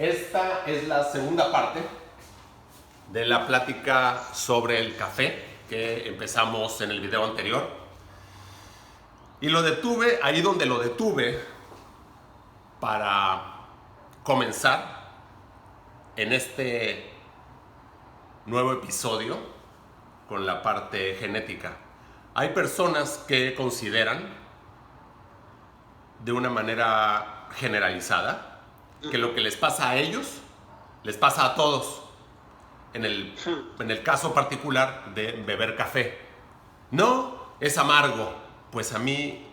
Esta es la segunda parte de la plática sobre el café que empezamos en el video anterior. Y lo detuve ahí donde lo detuve para comenzar en este nuevo episodio con la parte genética. Hay personas que consideran de una manera generalizada que lo que les pasa a ellos les pasa a todos. En el caso particular de beber café. No, es amargo. Pues a mí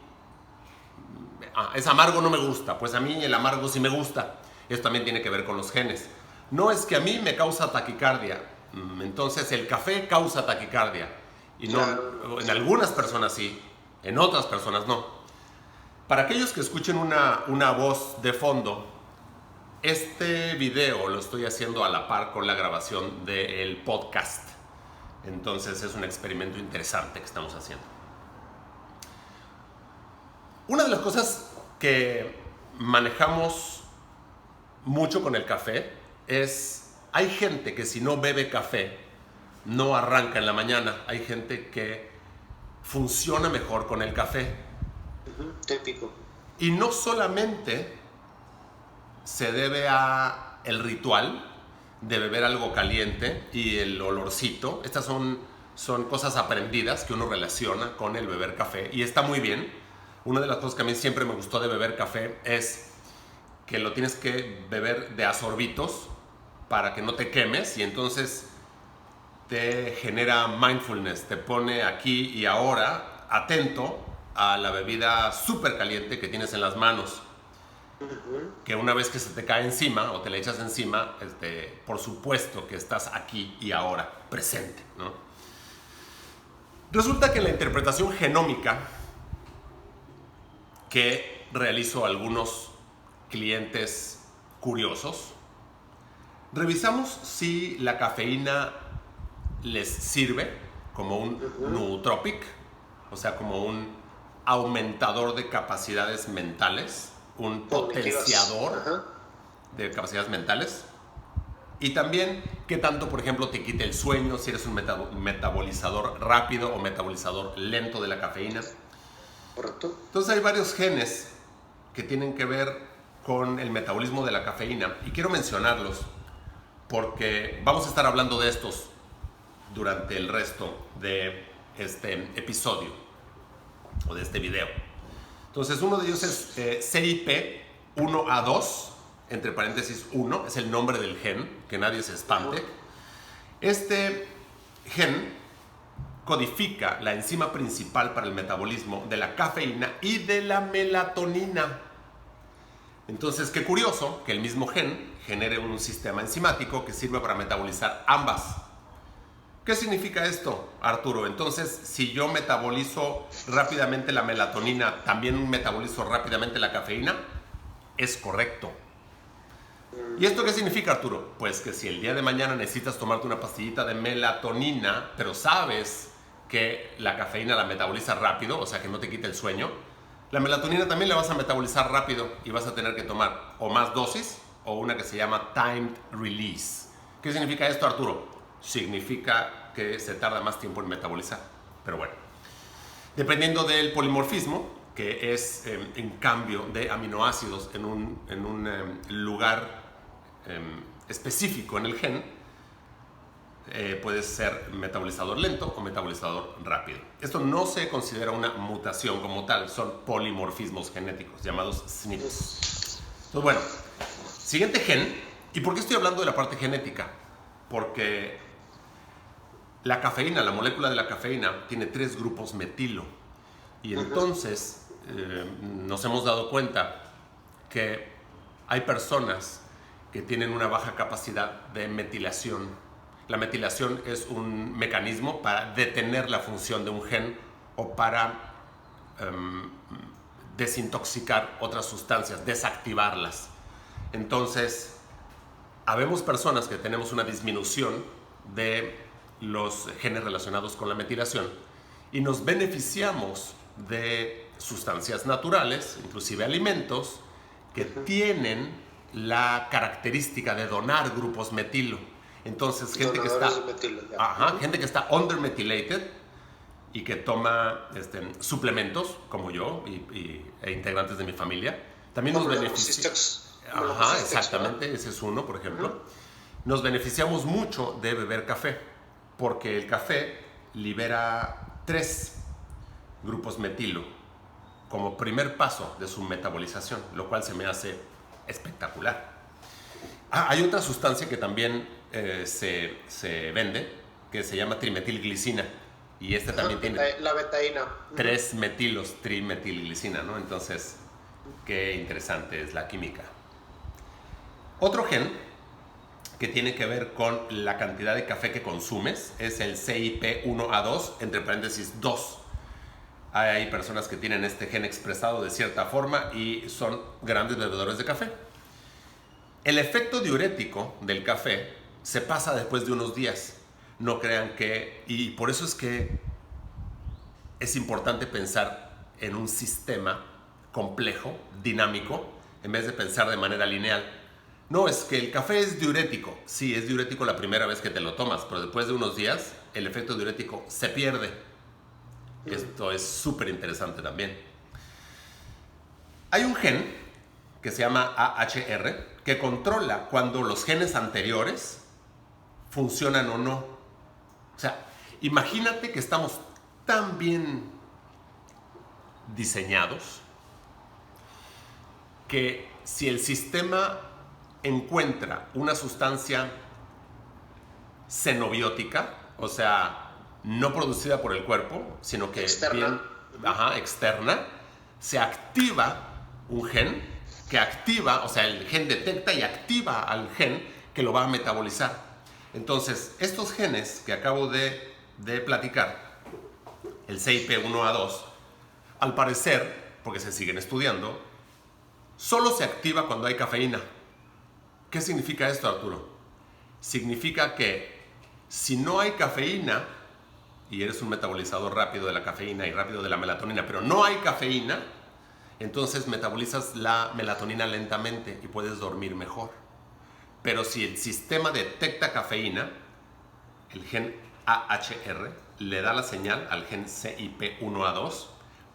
es amargo, no me gusta. Pues a mí el amargo sí me gusta. Esto también tiene que ver con los genes. No, es que a mí me causa taquicardia. Entonces el café causa taquicardia. Y no, en algunas personas sí, en otras personas no. Para aquellos que escuchen una voz de fondo, este video lo estoy haciendo a la par con la grabación del podcast. Entonces es un experimento interesante que estamos haciendo. Una de las cosas que manejamos mucho con el café es, hay gente que si no bebe café no arranca en la mañana. Hay gente que funciona mejor con el café. Típico. Y no solamente se debe a el ritual de beber algo caliente y el olorcito. Estas son cosas aprendidas que uno relaciona con el beber café y está muy bien. Una de las cosas que a mí siempre me gustó de beber café es que lo tienes que beber de a sorbitos para que no te quemes y entonces te genera mindfulness, te pone aquí y ahora atento a la bebida súper caliente que tienes en las manos. Que una vez que se te cae encima o te la echas encima, por supuesto que estás aquí y ahora, presente, ¿no? Resulta que en la interpretación genómica que realizo a algunos clientes curiosos, revisamos si la cafeína les sirve como un nootropic, o sea, como un aumentador de capacidades mentales, un potenciador de capacidades mentales, y también qué tanto, por ejemplo, te quita el sueño, si eres un metabolizador rápido o metabolizador lento de la cafeína. Correcto. Entonces hay varios genes que tienen que ver con el metabolismo de la cafeína y quiero mencionarlos porque vamos a estar hablando de estos durante el resto de este episodio o de este video. Entonces uno de ellos es CYP1A2, entre paréntesis 1, es el nombre del gen, que nadie se espante. Este gen codifica la enzima principal para el metabolismo de la cafeína y de la melatonina. Entonces, qué curioso que el mismo gen genere un sistema enzimático que sirve para metabolizar ambas. ¿Qué significa esto, Arturo? Entonces, si yo metabolizo rápidamente la melatonina, ¿también metabolizo rápidamente la cafeína? Es correcto. ¿Y esto qué significa, Arturo? Pues que si el día de mañana necesitas tomarte una pastillita de melatonina, pero sabes que la cafeína la metaboliza rápido, o sea que no te quita el sueño, la melatonina también la vas a metabolizar rápido y vas a tener que tomar o más dosis o una que se llama timed release. ¿Qué significa esto, Arturo? Significa que se tarda más tiempo en metabolizar. Pero bueno, dependiendo del polimorfismo, que es en cambio de aminoácidos en un lugar específico en el gen, puede ser metabolizador lento o metabolizador rápido. Esto no se considera una mutación como tal, son polimorfismos genéticos llamados SNPs. Entonces, bueno, siguiente gen. ¿Y por qué estoy hablando de la parte genética? Porque la cafeína, la molécula de la cafeína, tiene 3 grupos metilo. Y entonces nos hemos dado cuenta que hay personas que tienen una baja capacidad de metilación. La metilación es un mecanismo para detener la función de un gen o para desintoxicar otras sustancias, desactivarlas. Entonces, habemos personas que tenemos una disminución de los genes relacionados con la metilación y nos beneficiamos de sustancias naturales, inclusive alimentos, que tienen la característica de donar grupos metilo. Entonces, gente que está, gente que está undermethylated y que toma suplementos, como yo e integrantes de mi familia, también nos beneficia. Exactamente, ese es uno, por ejemplo. Nos beneficiamos mucho de beber café, porque el café libera 3 grupos metilo como primer paso de su metabolización, lo cual se me hace espectacular. Hay otra sustancia que también se vende, que se llama trimetilglicina, y también tiene la betaína. 3 metilos, trimetilglicina, ¿no? Entonces, qué interesante es la química. Otro gen que tiene que ver con la cantidad de café que consumes es el CYP1A2, entre paréntesis 2. Hay personas que tienen este gen expresado de cierta forma y son grandes bebedores de café. El efecto diurético del café se pasa después de unos días. No crean que... Y por eso es que es importante pensar en un sistema complejo, dinámico, en vez de pensar de manera lineal. No, es que el café es diurético. Sí, es diurético la primera vez que te lo tomas, pero después de unos días el efecto diurético se pierde. Esto es súper interesante también. Hay un gen que se llama AHR que controla cuando los genes anteriores funcionan o no. O sea, imagínate que estamos tan bien diseñados que si el sistema encuentra una sustancia xenobiótica, o sea, no producida por el cuerpo, sino que externa, externa, se activa un gen que activa, o sea, el gen detecta y activa al gen que lo va a metabolizar. Entonces, estos genes que acabo de platicar, el CYP1A2, al parecer, porque se siguen estudiando, solo se activa cuando hay cafeína. ¿Qué significa esto, Arturo? Significa que si no hay cafeína, y eres un metabolizador rápido de la cafeína y rápido de la melatonina, pero no hay cafeína, entonces metabolizas la melatonina lentamente y puedes dormir mejor. Pero si el sistema detecta cafeína, el gen AHR le da la señal al gen CYP1A2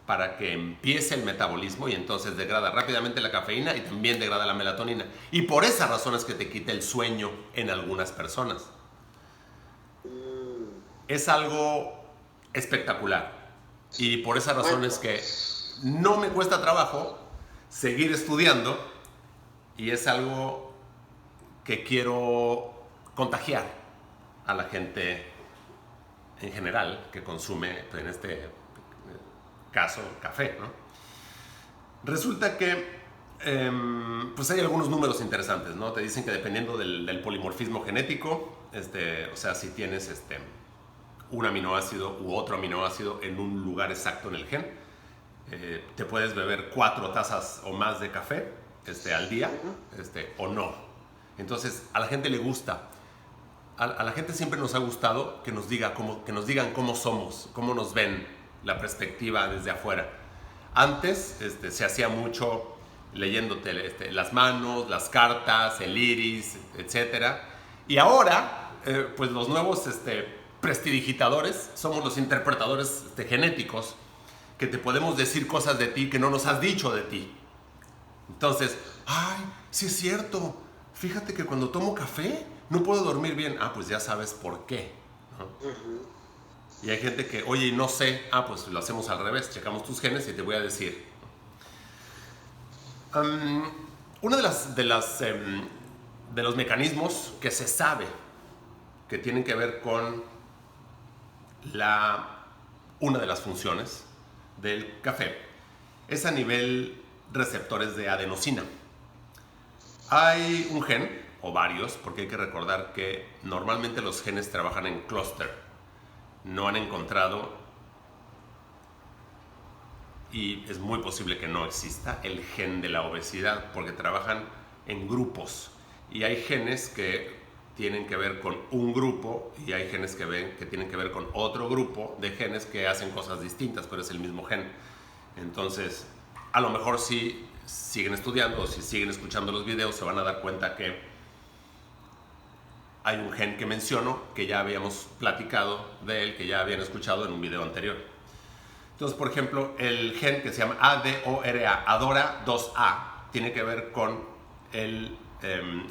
para que empiece el metabolismo y entonces degrada rápidamente la cafeína y también degrada la melatonina. Y por esa razón es que te quita el sueño en algunas personas. Es algo espectacular. Y por esa razón es que no me cuesta trabajo seguir estudiando y es algo que quiero contagiar a la gente en general que consume, en este caso, café, ¿no? Resulta que pues hay algunos números interesantes, ¿no? Te dicen que dependiendo del polimorfismo genético, o sea, si tienes un aminoácido u otro aminoácido en un lugar exacto en el gen, te puedes beber 4 tazas o más de café al día, o no. Entonces, a la gente le gusta. A la gente siempre nos ha gustado que nos digan cómo somos, cómo nos ven, la perspectiva desde afuera. Antes se hacía mucho leyéndote las manos, las cartas, el iris, etc. Y ahora, pues los nuevos prestidigitadores somos los interpretadores genéticos que te podemos decir cosas de ti que no nos has dicho de ti. Entonces, ay, sí es cierto, fíjate que cuando tomo café no puedo dormir bien. Ah, pues ya sabes por qué, ¿no? Y hay gente que, oye, no sé, pues lo hacemos al revés, checamos tus genes y te voy a decir. Uno de los mecanismos que se sabe que tienen que ver con una de las funciones del café es a nivel receptores de adenosina. Hay un gen, o varios, porque hay que recordar que normalmente los genes trabajan en clúster. No han encontrado, y es muy posible que no exista, el gen de la obesidad, porque trabajan en grupos. Y hay genes que tienen que ver con un grupo y hay genes que tienen que ver con otro grupo de genes que hacen cosas distintas, pero es el mismo gen. Entonces, a lo mejor sí siguen estudiando o si siguen escuchando los videos, se van a dar cuenta que hay un gen que menciono, que ya habíamos platicado de él, que ya habían escuchado en un video anterior. Entonces, por ejemplo, el gen que se llama ADORA, ADORA2A, tiene que ver con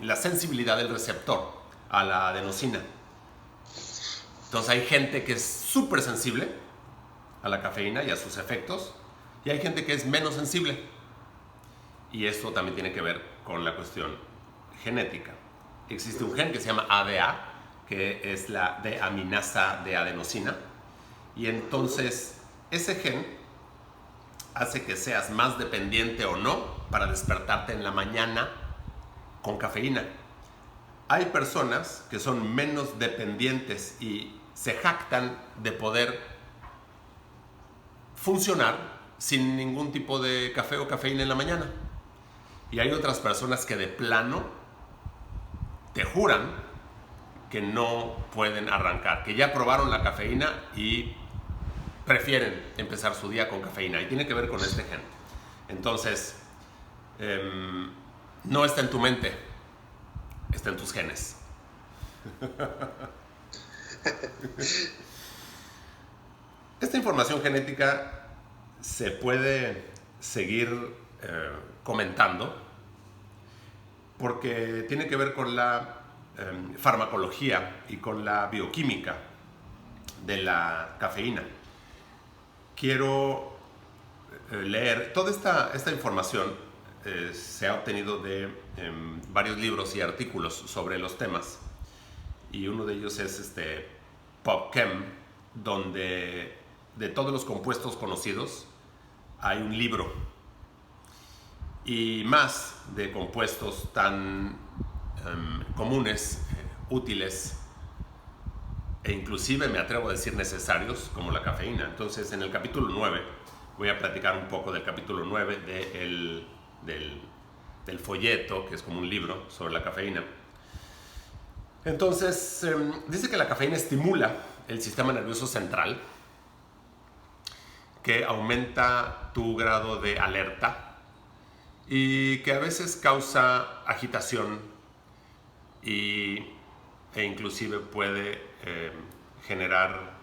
la sensibilidad del receptor a la adenosina. Entonces hay gente que es súper sensible a la cafeína y a sus efectos, y hay gente que es menos sensible. Y esto también tiene que ver con la cuestión genética. Existe un gen que se llama ADA, que es la deaminasa de adenosina, y entonces ese gen hace que seas más dependiente o no para despertarte en la mañana con cafeína. Hay personas que son menos dependientes y se jactan de poder funcionar sin ningún tipo de café o cafeína en la mañana. Y hay otras personas que de plano te juran que no pueden arrancar, que ya probaron la cafeína y prefieren empezar su día con cafeína. Y tiene que ver con este gen. Entonces, no está en tu mente, está en tus genes. Esta información genética se puede seguir comentando porque tiene que ver con la farmacología y con la bioquímica de la cafeína. Quiero leer toda esta información. Se ha obtenido de varios libros y artículos sobre los temas, y uno de ellos es PubChem, donde de todos los compuestos conocidos hay un libro, y más de compuestos tan comunes, útiles e inclusive me atrevo a decir necesarios como la cafeína. Entonces, en el capítulo 9 voy a platicar un poco del capítulo 9 del folleto, que es como un libro sobre la cafeína. Entonces, dice que la cafeína estimula el sistema nervioso central, que aumenta tu grado de alerta y que a veces causa agitación e inclusive puede generar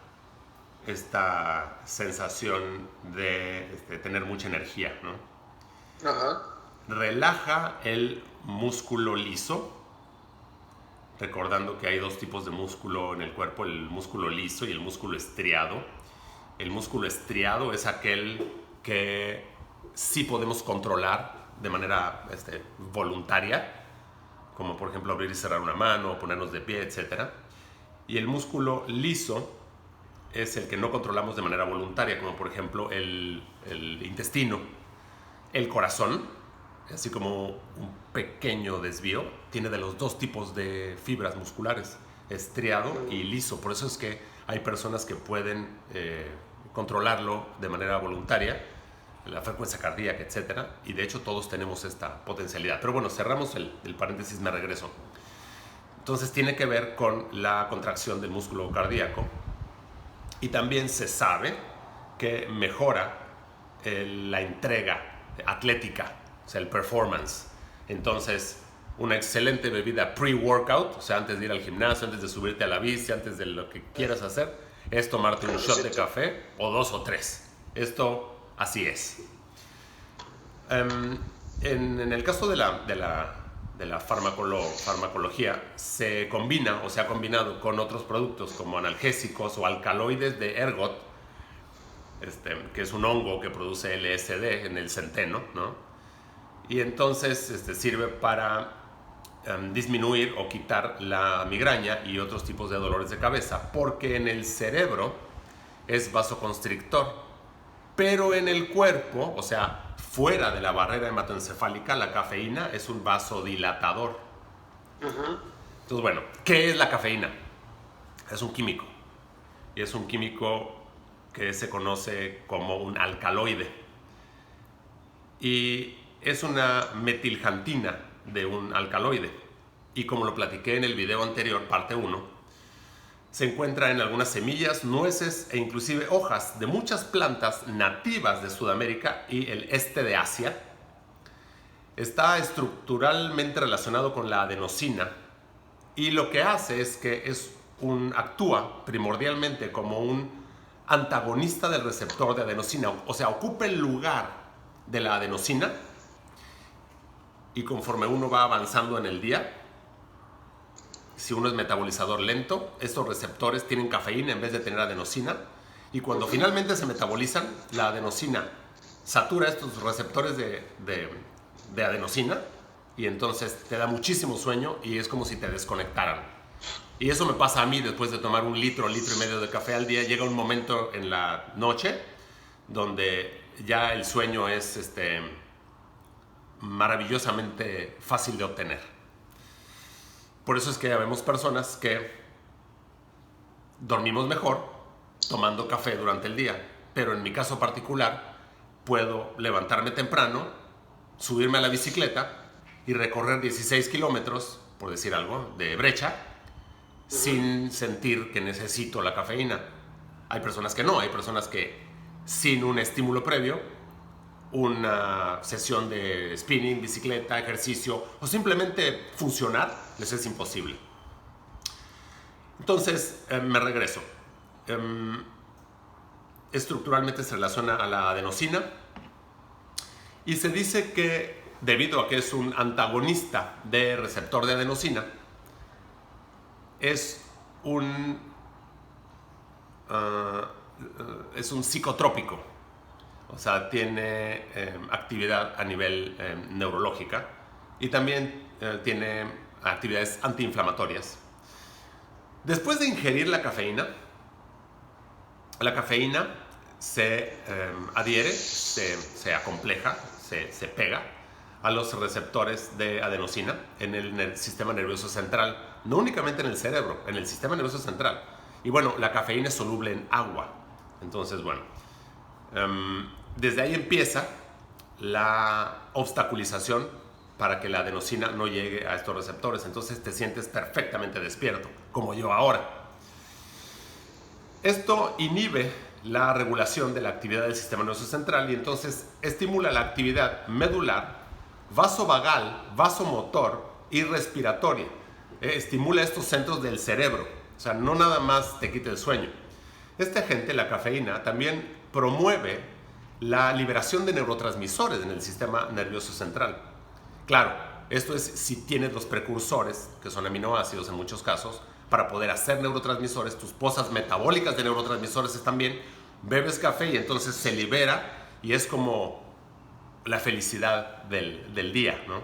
esta sensación de tener mucha energía, ¿no? Ajá. Relaja el músculo liso, recordando que hay dos tipos de músculo en el cuerpo, el músculo liso y el músculo estriado. El músculo estriado es aquel que sí podemos controlar de manera voluntaria, como por ejemplo abrir y cerrar una mano, ponernos de pie, etc. Y el músculo liso es el que no controlamos de manera voluntaria, como por ejemplo el intestino. El corazón, así como un pequeño desvío, tiene de los dos tipos de fibras musculares, estriado y liso. Por eso es que hay personas que pueden controlarlo de manera voluntaria, la frecuencia cardíaca, etc. Y de hecho todos tenemos esta potencialidad. Pero bueno, cerramos el paréntesis, me regreso. Entonces tiene que ver con la contracción del músculo cardíaco, y también se sabe que mejora la entrega atlética, o sea, el performance. Entonces, una excelente bebida pre-workout, o sea, antes de ir al gimnasio, antes de subirte a la bici, antes de lo que quieras hacer, es tomarte un shot de café, o 2 o 3. Esto así es. En el caso de la farmacología, se combina o se ha combinado con otros productos como analgésicos o alcaloides de ergot, que es un hongo que produce LSD en el centeno, ¿no? Y entonces sirve para disminuir o quitar la migraña y otros tipos de dolores de cabeza, porque en el cerebro es vasoconstrictor, pero en el cuerpo, o sea, fuera de la barrera hematoencefálica, la cafeína es un vasodilatador. Entonces, bueno, ¿qué es la cafeína? Es un químico, y es un químico que se conoce como un alcaloide, y es una metilxantina de un alcaloide, y como lo platiqué en el video anterior, parte 1, se encuentra en algunas semillas, nueces e inclusive hojas de muchas plantas nativas de Sudamérica y el este de Asia, está estructuralmente relacionado con la adenosina y lo que hace es que actúa primordialmente como un antagonista del receptor de adenosina, o sea, ocupa el lugar de la adenosina y conforme uno va avanzando en el día, si uno es metabolizador lento, estos receptores tienen cafeína en vez de tener adenosina y cuando finalmente se metabolizan, la adenosina satura estos receptores de adenosina y entonces te da muchísimo sueño y es como si te desconectaran. Y eso me pasa a mí después de tomar un litro y medio de café al día. Llega un momento en la noche donde ya el sueño es maravillosamente fácil de obtener. Por eso es que vemos personas que dormimos mejor tomando café durante el día. Pero en mi caso particular, puedo levantarme temprano, subirme a la bicicleta y recorrer 16 kilómetros, por decir algo, de brecha, sin sentir que necesito la cafeína. Hay personas que no, hay personas que sin un estímulo previo, una sesión de spinning, bicicleta, ejercicio o simplemente funcionar, les es imposible. Entonces, me regreso. Estructuralmente se relaciona a la adenosina y se dice que debido a que es un antagonista de receptor de adenosina, es un psicotrópico, o sea, tiene actividad a nivel neurológica y también tiene actividades antiinflamatorias. Después de ingerir la cafeína se adhiere, se acompleja, se pega a los receptores de adenosina en el sistema nervioso central, no únicamente en el cerebro, en el sistema nervioso central. Y bueno, la cafeína es soluble en agua. Entonces, bueno, desde ahí empieza la obstaculización para que la adenosina no llegue a estos receptores. Entonces te sientes perfectamente despierto, como yo ahora. Esto inhibe la regulación de la actividad del sistema nervioso central y entonces estimula la actividad medular, vasovagal, vasomotor y respiratoria. Estimula estos centros del cerebro, o sea, no nada más te quita el sueño. Este agente, la cafeína, también promueve la liberación de neurotransmisores en el sistema nervioso central. Claro, esto es si tienes los precursores, que son aminoácidos en muchos casos, para poder hacer neurotransmisores, tus pozas metabólicas de neurotransmisores están bien, bebes café y entonces se libera y es como la felicidad del día, ¿no?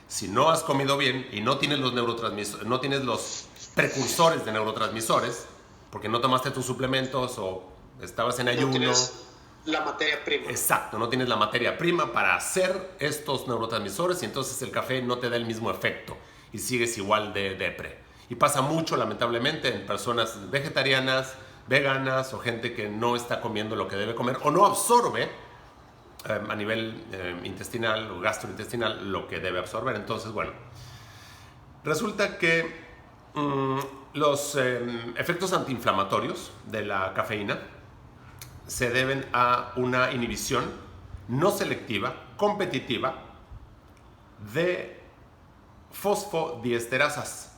Si no has comido bien y no tienes los neurotransmisores, no tienes los precursores de neurotransmisores, porque no tomaste tus suplementos o estabas en ayuno. No tienes la materia prima. Exacto, no tienes la materia prima para hacer estos neurotransmisores y entonces el café no te da el mismo efecto y sigues igual de depre. Y pasa mucho, lamentablemente, en personas vegetarianas, veganas o gente que no está comiendo lo que debe comer o no absorbe a nivel intestinal o gastrointestinal lo que debe absorber. Entonces, bueno, resulta que los efectos antiinflamatorios de la cafeína se deben a una inhibición no selectiva, competitiva, de fosfodiesterasas.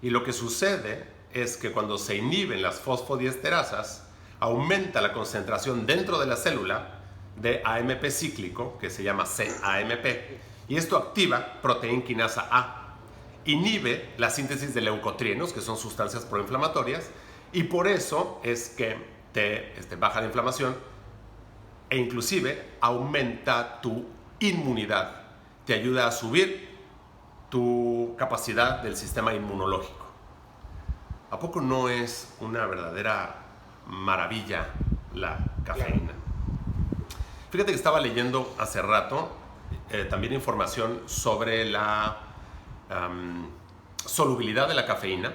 Y lo que sucede es que cuando se inhiben las fosfodiesterasas, aumenta la concentración dentro de la célula de AMP cíclico, que se llama CAMP, y esto activa proteína quinasa A, inhibe la síntesis de leucotrienos, que son sustancias proinflamatorias, y por eso es que te baja la inflamación e inclusive aumenta tu inmunidad, te ayuda a subir tu capacidad del sistema inmunológico. ¿A poco no es una verdadera maravilla la cafeína? Fíjate que estaba leyendo hace rato también información sobre la solubilidad de la cafeína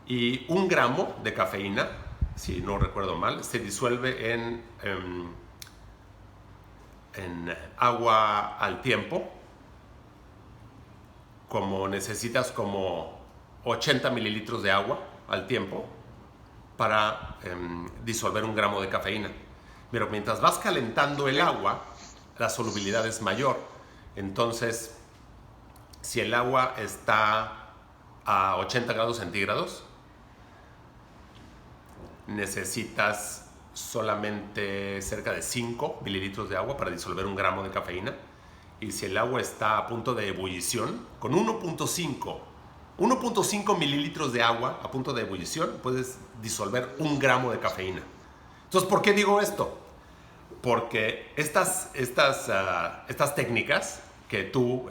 y 1 gramo de cafeína, si no recuerdo mal, se disuelve en agua al tiempo, como necesitas como 80 mililitros de agua al tiempo para disolver 1 gramo de cafeína. Pero mientras vas calentando el agua, la solubilidad es mayor. Entonces, si el agua está a 80 grados centígrados, necesitas solamente cerca de 5 mililitros de agua para disolver 1 gramo de cafeína. Y si el agua está a punto de ebullición, con 1.5 mililitros de agua a punto de ebullición, puedes disolver 1 gramo de cafeína. Entonces, ¿por qué digo esto? Porque estas técnicas que tú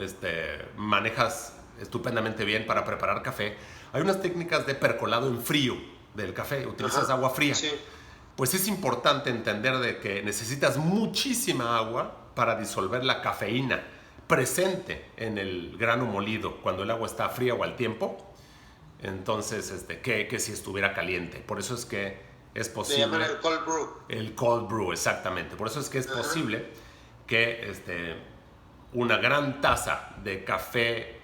manejas estupendamente bien para preparar café, hay unas técnicas de percolado en frío del café, utilizas agua fría. Sí. Pues es importante entender de que necesitas muchísima agua para disolver la cafeína presente en el grano molido cuando el agua está fría o al tiempo. Entonces, que si estuviera caliente. Por eso es que es posible... Le llaman el cold brew. El cold brew, exactamente. Por eso es que es posible que una gran taza de café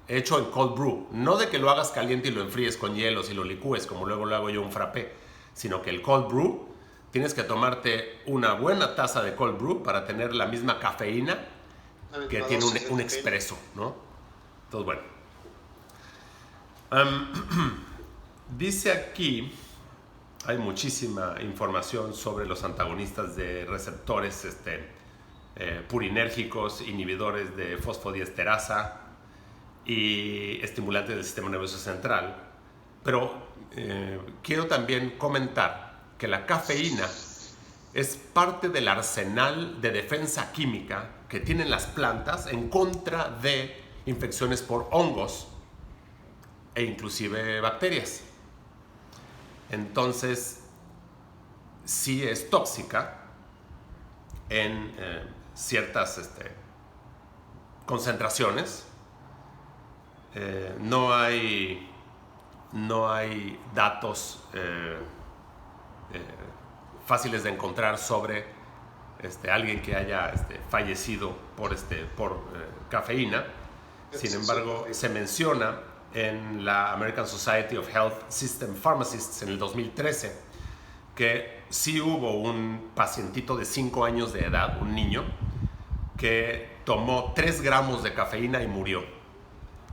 hecho en cold brew, no de que lo hagas caliente y lo enfríes con hielos y lo licúes como luego lo hago yo un frappé, sino que el cold brew, tienes que tomarte una buena taza de cold brew para tener la misma cafeína que tiene un expreso, ¿no? Entonces, bueno. Dice aquí, hay muchísima información sobre los antagonistas de receptores purinérgicos, inhibidores de fosfodiesterasa y estimulantes del sistema nervioso central. Pero quiero también comentar que la cafeína es parte del arsenal de defensa química que tienen las plantas en contra de infecciones por hongos e inclusive bacterias. Entonces, sí es tóxica en ciertas concentraciones. No hay datos fáciles de encontrar sobre alguien que haya fallecido por cafeína. Sin embargo, se menciona en la American Society of Health System Pharmacists en el 2013 que sí hubo un pacientito de 5 años de edad, un niño, que tomó 3 gramos de cafeína y murió.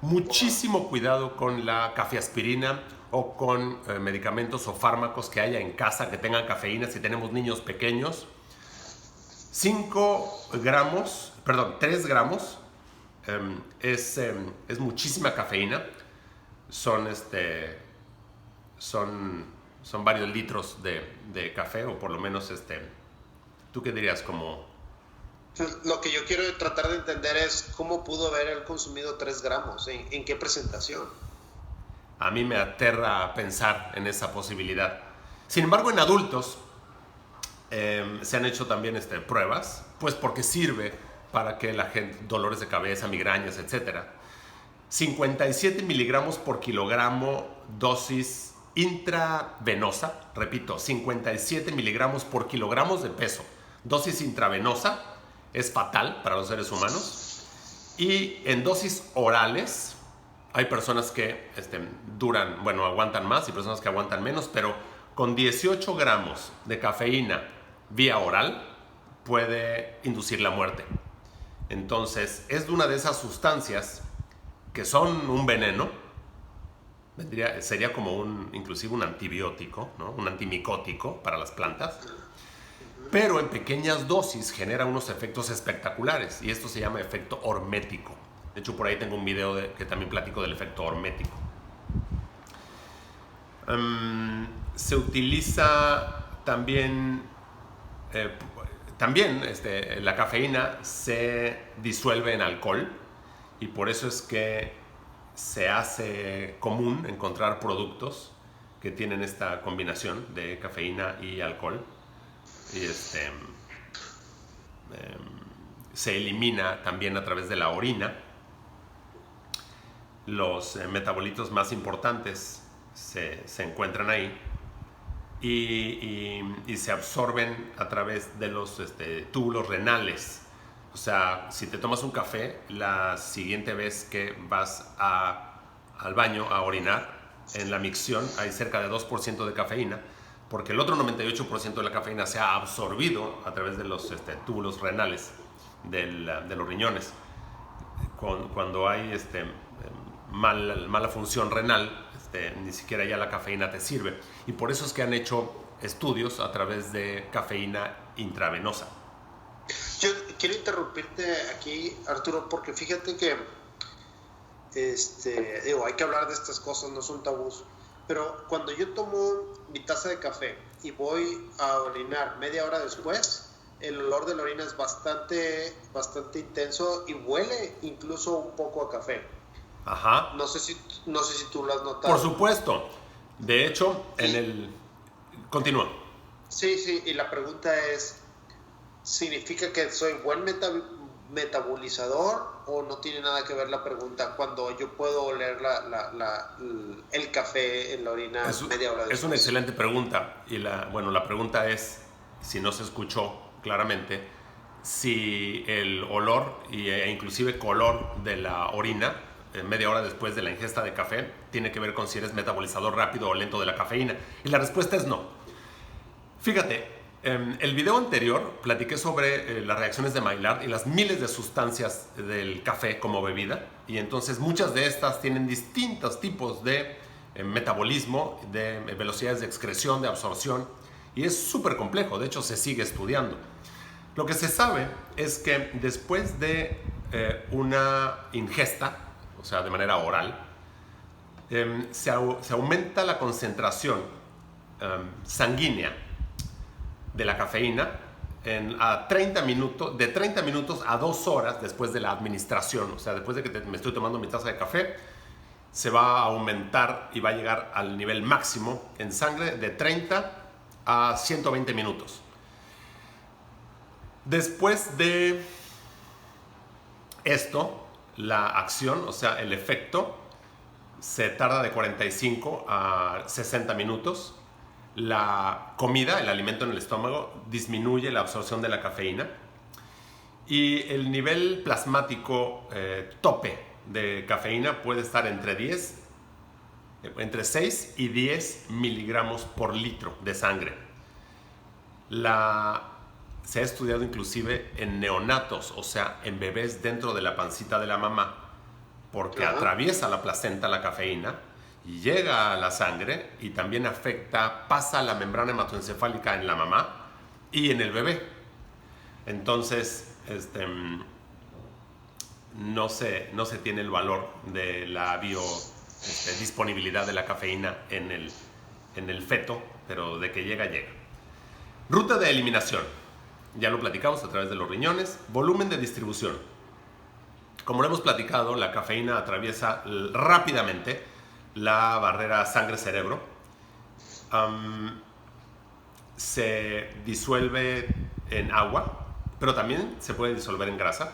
Muchísimo cuidado con la cafeaspirina o con medicamentos o fármacos que haya en casa que tengan cafeína si tenemos niños pequeños. 3 gramos es muchísima cafeína. Son varios litros de café, o por lo menos ¿tú qué dirías? Como... Lo que yo quiero tratar de entender es cómo pudo haber él consumido 3 gramos, en qué presentación. A mí me aterra pensar en esa posibilidad. Sin embargo, en adultos se han hecho también pruebas, pues porque sirve para que la gente, dolores de cabeza, migrañas, etc. 57 miligramos por kilogramo dosis intravenosa, repito, 57 miligramos por kilogramos de peso, dosis intravenosa, es fatal para los seres humanos. Y en dosis orales, hay personas que aguantan más y personas que aguantan menos, pero con 18 gramos de cafeína vía oral puede inducir la muerte. Entonces, es una de esas sustancias que son un veneno, sería como inclusive un antibiótico, ¿no? Un antimicótico para las plantas, pero en pequeñas dosis genera unos efectos espectaculares y esto se llama efecto hormético. De hecho, por ahí tengo un video que también platico del efecto hormético. Se utiliza también la cafeína se disuelve en alcohol y por eso es que se hace común encontrar productos que tienen esta combinación de cafeína y alcohol y se elimina también a través de la orina. Los metabolitos más importantes se encuentran ahí y se absorben a través de los túbulos renales. O sea, si te tomas un café, la siguiente vez que vas al baño a orinar, en la micción hay cerca de 2% de cafeína, porque el otro 98% de la cafeína se ha absorbido a través de los túbulos renales de los riñones. cuando hay mala función renal, ni siquiera ya la cafeína te sirve. Y por eso es que han hecho estudios a través de cafeína intravenosa. Yo quiero interrumpirte aquí, Arturo, porque fíjate que hay que hablar de estas cosas, no son tabús. Pero cuando yo tomo mi taza de café y voy a orinar media hora después, el olor de la orina es bastante intenso y huele incluso un poco a café. Ajá. No sé si tú lo has notado. Por supuesto. De hecho, Continúa. Sí, y la pregunta es, ¿significa que soy buen metabolizador o no tiene nada que ver la pregunta cuando yo puedo oler el café en la orina media hora después? Es una excelente pregunta. Y la pregunta es, si no se escuchó claramente, si el olor e inclusive color de la orina media hora después de la ingesta de café tiene que ver con si eres metabolizador rápido o lento de la cafeína. Y la respuesta es no. Fíjate, en el video anterior platiqué sobre las reacciones de Maillard y las miles de sustancias del café como bebida, y entonces muchas de estas tienen distintos tipos de metabolismo, de velocidades de excreción, de absorción, y es súper complejo. De hecho, se sigue estudiando. Lo que se sabe es que después de una ingesta, o sea, de manera oral, se aumenta la concentración sanguínea de la cafeína de 30 minutos a 2 horas después de la administración. O sea, después de que me estoy tomando mi taza de café, se va a aumentar y va a llegar al nivel máximo en sangre de 30 a 120 minutos. Después de esto, la acción, o sea, el efecto, se tarda de 45 a 60 minutos. La comida, el alimento en el estómago, disminuye la absorción de la cafeína. Y el nivel plasmático tope de cafeína puede estar entre 6 y 10 miligramos por litro de sangre. Se ha estudiado inclusive en neonatos, o sea, en bebés dentro de la pancita de la mamá, porque atraviesa la placenta la cafeína y llega a la sangre y también pasa la membrana hematoencefálica en la mamá y en el bebé. Entonces, no se tiene el valor de la disponibilidad de la cafeína en el feto, pero de que llega, llega. Ruta de eliminación. Ya lo platicamos a través de los riñones. Volumen de distribución. Como lo hemos platicado, la cafeína atraviesa rápidamente la barrera sangre-cerebro. Se disuelve en agua, pero también se puede disolver en grasa.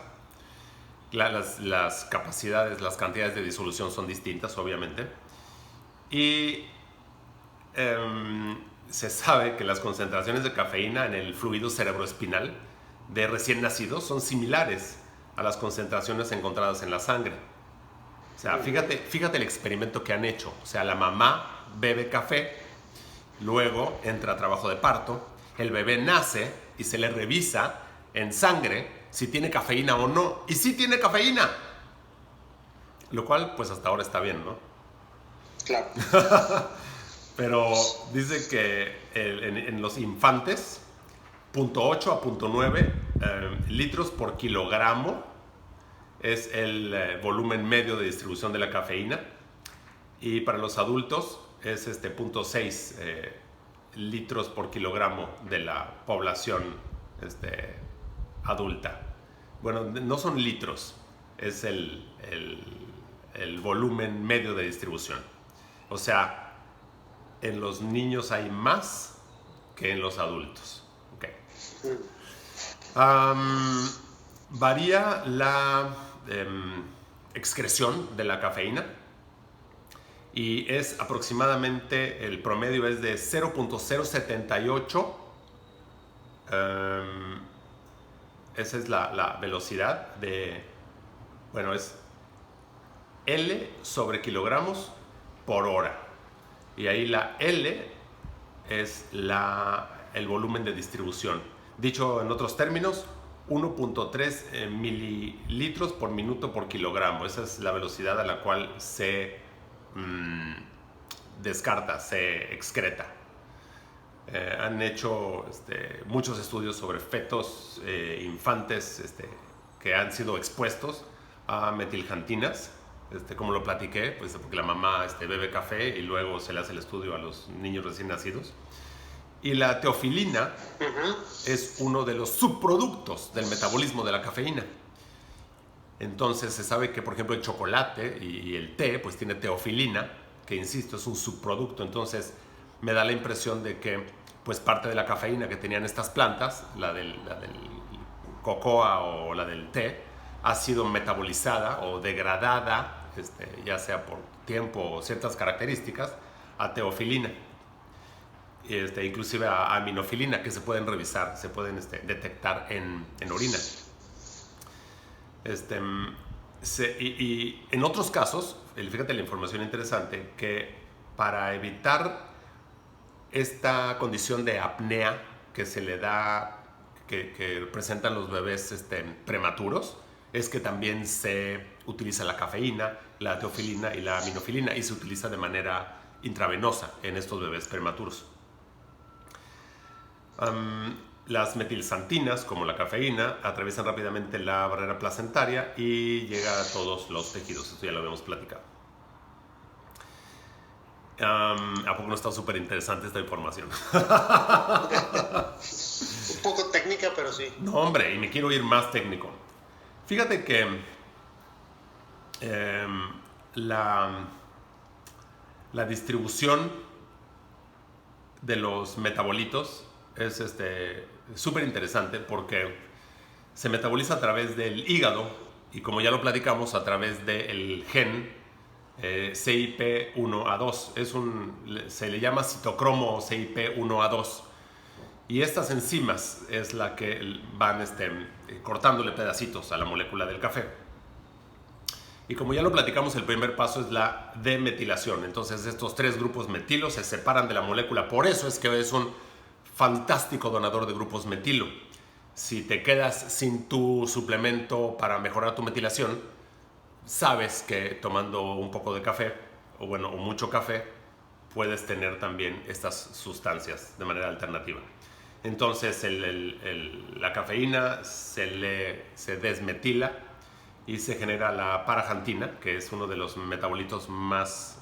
Las capacidades, las cantidades de disolución son distintas, obviamente. Y se sabe que las concentraciones de cafeína en el fluido cerebroespinal de recién nacidos son similares a las concentraciones encontradas en la sangre. O sea, fíjate el experimento que han hecho. O sea, la mamá bebe café, luego entra a trabajo de parto, el bebé nace y se le revisa en sangre si tiene cafeína o no. Y sí tiene cafeína. Lo cual, pues hasta ahora está bien, ¿no? Claro. Pero dice que en los infantes, 0.8 a 0.9 litros por kilogramo es el volumen medio de distribución de la cafeína. Y para los adultos es 0.6 litros por kilogramo de la población adulta. Bueno, no son litros, es el volumen medio de distribución. O sea, en los niños hay más que en los adultos. Okay. Varía la excreción de la cafeína y es aproximadamente, el promedio es de 0.078. Esa es la velocidad es L sobre kilogramos por hora. Y ahí la L es el volumen de distribución. Dicho en otros términos, 1.3 mililitros por minuto por kilogramo. Esa es la velocidad a la cual se descarta, se excreta. Han hecho muchos estudios sobre fetos, infantes que han sido expuestos a metilxantinas. Como lo platiqué, pues porque la mamá bebe café y luego se le hace el estudio a los niños recién nacidos. Y la teofilina es uno de los subproductos del metabolismo de la cafeína. Entonces se sabe que, por ejemplo, el chocolate y el té pues tiene teofilina, que insisto es un subproducto. Entonces me da la impresión de que pues parte de la cafeína que tenían estas plantas, la del cocoa o la del té, ha sido metabolizada o degradada, ya sea por tiempo o ciertas características, a teofilina. Inclusive a aminofilina, que se pueden revisar, se pueden detectar en orina. Y en otros casos, fíjate la información interesante, que para evitar esta condición de apnea que se le da, que presentan los bebés prematuros, es que también se utiliza la cafeína, la teofilina y la aminofilina, y se utiliza de manera intravenosa en estos bebés prematuros. Las metilxantinas, como la cafeína, atraviesan rápidamente la barrera placentaria y llega a todos los tejidos. Esto ya lo habíamos platicado. ¿A poco no está súper interesante esta información? Un poco técnica, pero sí. No, hombre, y me quiero ir más técnico. Fíjate que la distribución de los metabolitos es súper interesante porque se metaboliza a través del hígado y, como ya lo platicamos, a través del gen CYP1A2. Se le llama citocromo CYP1A2. Y estas enzimas es la que van cortándole pedacitos a la molécula del café. Y como ya lo platicamos, el primer paso es la demetilación. Entonces estos tres grupos metilo se separan de la molécula. Por eso es que es un fantástico donador de grupos metilo. Si te quedas sin tu suplemento para mejorar tu metilación, sabes que tomando un poco de café, o mucho café, puedes tener también estas sustancias de manera alternativa. Entonces la cafeína se desmetila y se genera la paraxantina, que es uno de los metabolitos más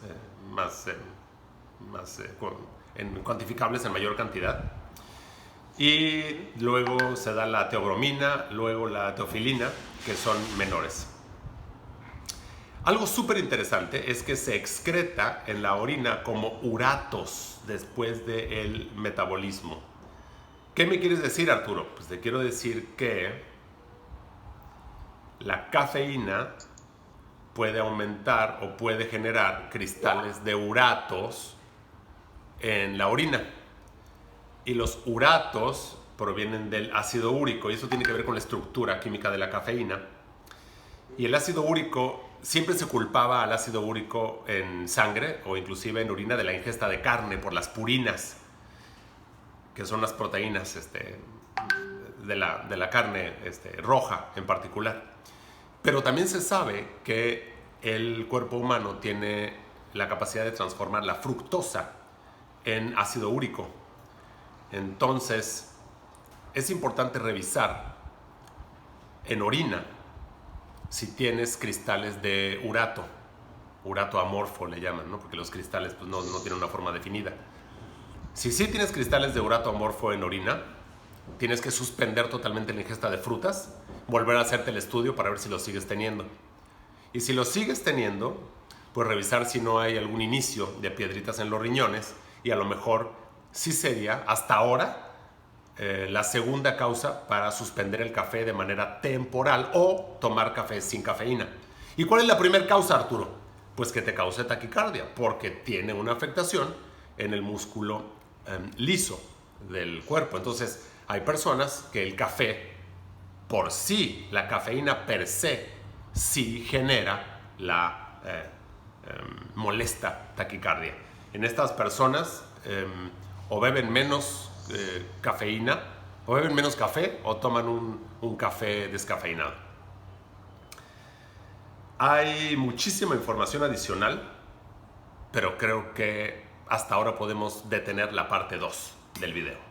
cuantificables en mayor cantidad. Y luego se da la teobromina, luego la teofilina, que son menores. Algo súper interesante es que se excreta en la orina como uratos después del metabolismo. ¿Qué me quieres decir, Arturo? Pues te quiero decir que la cafeína puede aumentar o puede generar cristales de uratos en la orina. Y los uratos provienen del ácido úrico, y eso tiene que ver con la estructura química de la cafeína. Y el ácido úrico, siempre se culpaba al ácido úrico en sangre o inclusive en orina de la ingesta de carne por las purinas, que son las proteínas de la carne roja en particular. Pero también se sabe que el cuerpo humano tiene la capacidad de transformar la fructosa en ácido úrico. Entonces, es importante revisar en orina si tienes cristales de urato amorfo le llaman, ¿no? Porque los cristales pues, no tienen una forma definida. Si sí tienes cristales de urato amorfo en orina, tienes que suspender totalmente la ingesta de frutas, volver a hacerte el estudio para ver si lo sigues teniendo. Y si lo sigues teniendo, pues revisar si no hay algún inicio de piedritas en los riñones, y a lo mejor sí sería, hasta ahora, la segunda causa para suspender el café de manera temporal o tomar café sin cafeína. ¿Y cuál es la primera causa, Arturo? Pues que te cause taquicardia, porque tiene una afectación en el músculo liso del cuerpo. Entonces, hay personas que el café, por sí, la cafeína per se, sí genera la molesta taquicardia. En estas personas o beben menos cafeína O beben menos café o toman un café descafeinado. Hay muchísima información adicional, pero creo que hasta ahora podemos detener la parte 2 del video.